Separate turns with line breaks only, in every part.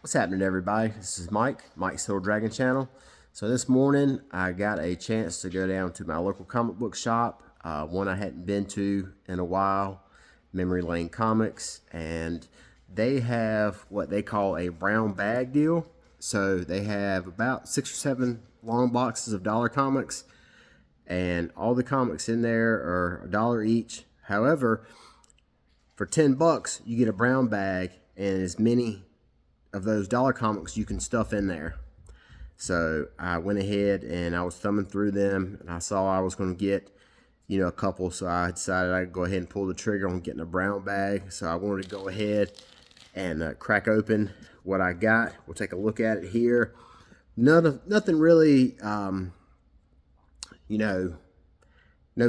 What's happening, everybody? This is Mike's Little Dragon Channel. So this morning I got a chance to go down to my local comic book shop, one I hadn't been to in a while, Memory Lane Comics, and they have what they call a brown bag deal. So they have about 6 or 7 long boxes of dollar comics, and all the comics in there are $1 each. However, for $10 you get a brown bag and as many of those dollar comics you can stuff in there. So I went ahead and I was thumbing through them, and I saw I was going to get, a couple. So I decided I'd go ahead and pull the trigger on getting a brown bag. So I wanted to go ahead and crack open what I got. We'll take a look at it here. Nothing really, no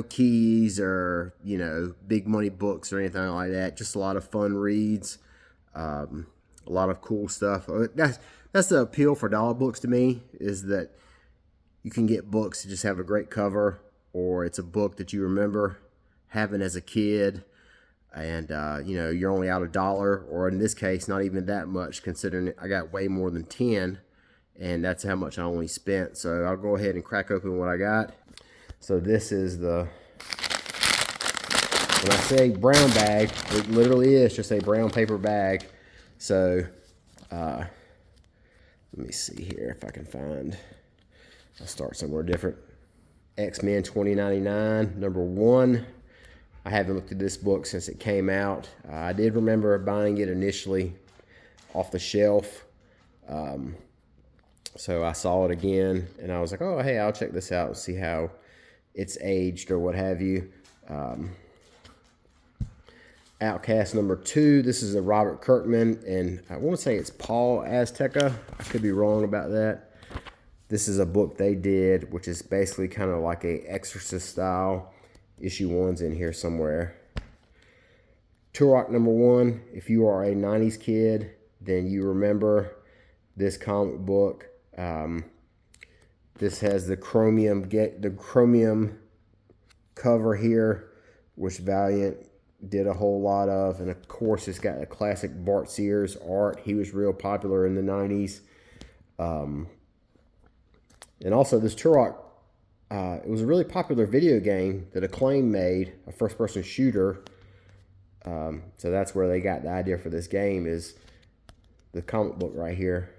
keys or big money books or anything like that. Just a lot of fun reads. A lot of cool stuff. That's the appeal for dollar books to me, is that you can get books that just have a great cover, or it's a book that you remember having as a kid, and you're only out $1, or in this case not even that much, considering I got way more than 10, and that's how much I only spent. So I'll go ahead and crack open what I got. So this is when I say brown bag, it literally is just a brown paper bag. So, let me see here if I can find. I'll start somewhere different. X-Men 2099, number 1. I haven't looked at this book since it came out. I did remember buying it initially off the shelf. So I saw it again, and I was like, oh, hey, I'll check this out and see how it's aged or what have you. Outcast number 2. This is a Robert Kirkman, and I want to say it's Paul Azteca. I could be wrong about that. This is a book they did, which is basically kind of like a Exorcist style. Issue 1's in here somewhere. Turok number 1. If you are a 90s kid, then you remember this comic book. This has the chromium cover here, which Valiant did a whole lot of, and of course it's got a classic Bart Sears art. He was real popular in the 90s. And also this Turok, it was a really popular video game that Acclaim made, a first-person shooter. So that's where they got the idea for this game, is the comic book right here.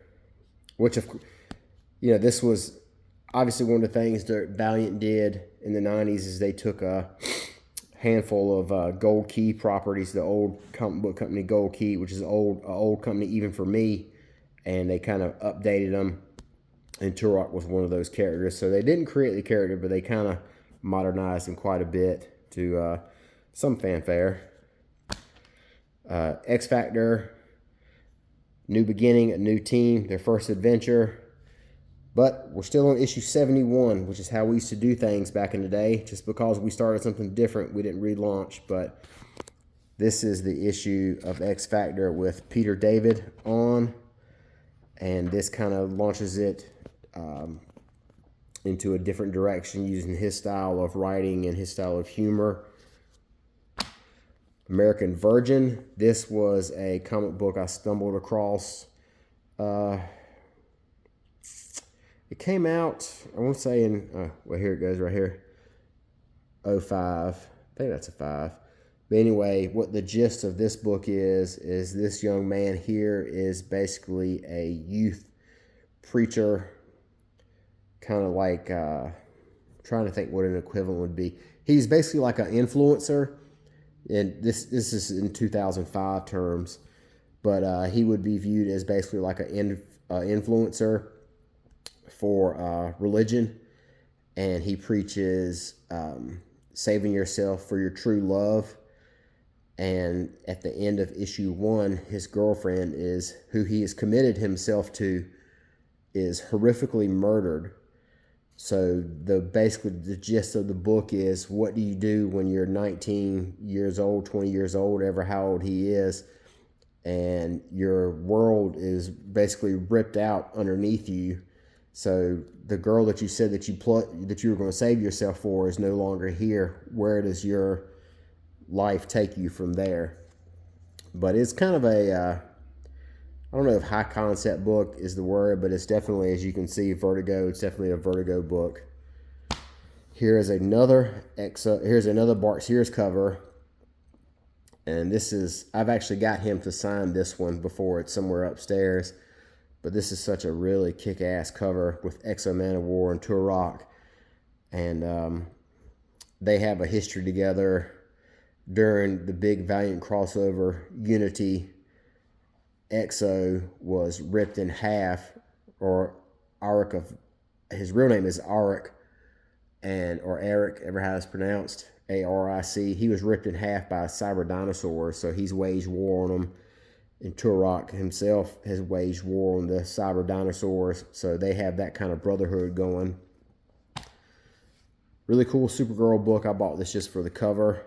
Which, this was obviously one of the things that Valiant did in the 90s, is they took a handful of Gold Key properties, the old comic book company Gold Key, which is an old company even for me, and they kind of updated them, and Turok was one of those characters. So they didn't create the character, but they kind of modernized him quite a bit to some fanfare. X Factor, new beginning, a new team, their first adventure. But we're still on issue 71, which is how we used to do things back in the day. Just because we started something different, we didn't relaunch. But this is the issue of X Factor with Peter David on. And this kind of launches it into a different direction, using his style of writing and his style of humor. American Virgin. This was a comic book I stumbled across. It came out, I won't say in, well, here it goes right here, 05. I think that's a 5. But anyway, what the gist of this book is this young man here is basically a youth preacher, kind of like, trying to think what an equivalent would be. He's basically like an influencer, and this is in 2005 terms, but he would be viewed as basically like an influencer for religion, and he preaches saving yourself for your true love. And at the end of issue 1, his girlfriend, who he has committed himself to, is horrifically murdered. So basically the gist of the book is, what do you do when you're 19 years old, 20 years old, ever how old he is, and your world is basically ripped out underneath you? So the girl that you said that you were going to save yourself for is no longer here. Where does your life take you from there? But it's kind of a I don't know if high concept book is the word, but it's definitely, as you can see, Vertigo. It's definitely a Vertigo book. Here's another Bart Sears cover. And this is, I've actually got him to sign this one before. It's somewhere upstairs. But this is such a really kick-ass cover with X-O Manowar and Turok. And they have a history together during the big Valiant crossover Unity. X-O was ripped in half, or Auric his real name is Auric, or Eric, ever how it's pronounced, A-R-I-C. He was ripped in half by cyber dinosaurs, so he's waged war on them. And Turok himself has waged war on the cyber dinosaurs, so they have that kind of brotherhood going. Really cool Supergirl book. I bought this just for the cover.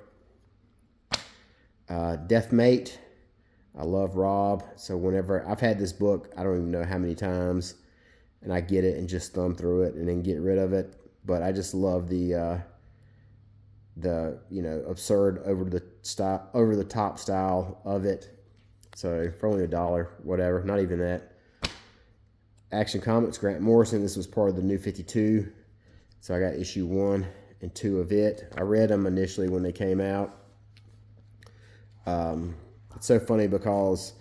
Deathmate. I love Rob, so whenever I've had this book, I don't even know how many times, and I get it and just thumb through it and then get rid of it. But I just love the absurd over the top style of it. So for only $1, whatever, not even that. Action Comics, Grant Morrison. This was part of the New 52. So I got issue 1 and 2 of it. I read them initially when they came out. It's so funny because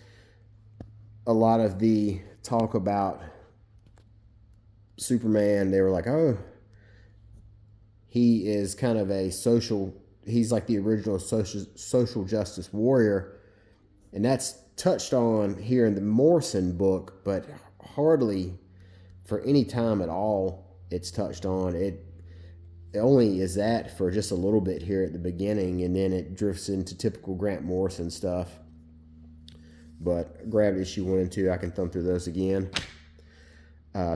a lot of the talk about Superman, they were like, oh, he is kind of he's like the original social justice warrior. And that's touched on here in the Morrison book, but hardly for any time at all it's touched on. It only is that for just a little bit here at the beginning, and then it drifts into typical Grant Morrison stuff. But grabbed issue 1 and 2. I can thumb through those again.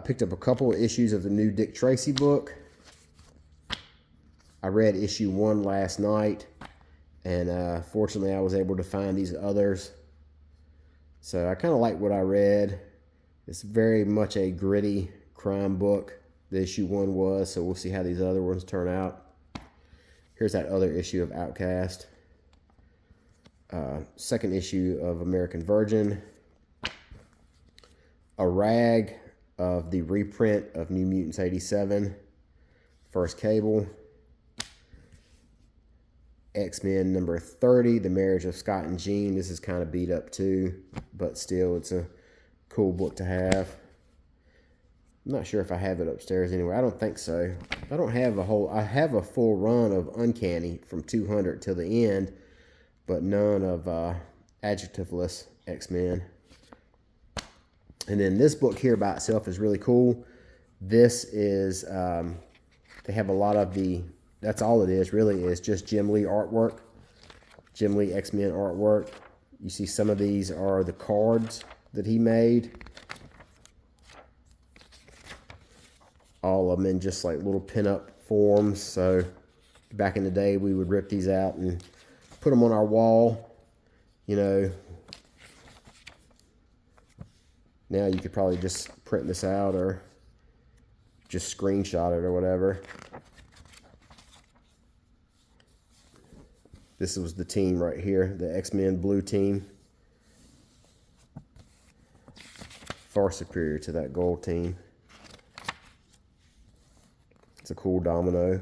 Picked up a couple of issues of the new Dick Tracy book. I read issue 1 last night, and fortunately I was able to find these others. So I kind of like what I read. It's very much a gritty crime book. The issue 1 was, so we'll see how these other ones turn out. Here's that other issue of Outcast. Second issue of American Virgin. A rag of the reprint of New Mutants 87. First Cable. X-Men number 30, The Marriage of Scott and Jean. This is kind of beat up too, but still it's a cool book to have. I'm not sure if I have it upstairs anywhere. I don't think so. I don't have I have a full run of Uncanny from 200 till the end, but none of Adjectiveless X-Men. And then this book here by itself is really cool. This is, they have a lot of that's all it is, really, is just Jim Lee artwork. Jim Lee X-Men artwork. You see some of these are the cards that he made. All of them in just like little pin-up forms. So back in the day, we would rip these out and put them on our wall. You know, now you could probably just print this out or just screenshot it or whatever. This was the team right here, the X-Men blue team. Far superior to that gold team. It's a cool domino.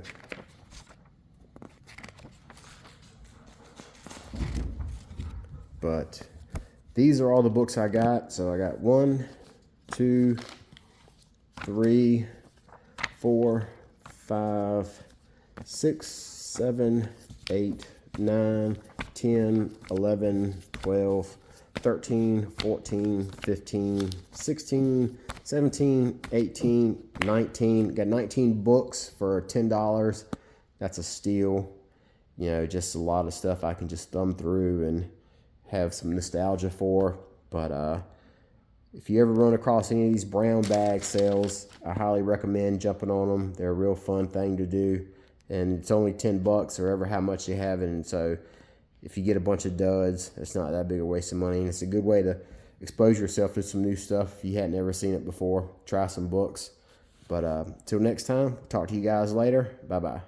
But these are all the books I got. So I got 1, 2, 3, 4, 5, 6, 7, 8, 9, 10, 11, 12, 13, 14, 15, 16, 17, 18, 19. Got 19 books for $10. That's a steal. You know, just a lot of stuff I can just thumb through and have some nostalgia for. But if you ever run across any of these brown bag sales, I highly recommend jumping on them. They're a real fun thing to do. And it's only $10 or ever how much you have it. And so if you get a bunch of duds, it's not that big a waste of money. And it's a good way to expose yourself to some new stuff if you hadn't ever seen it before. Try some books. But till next time, talk to you guys later. Bye-bye.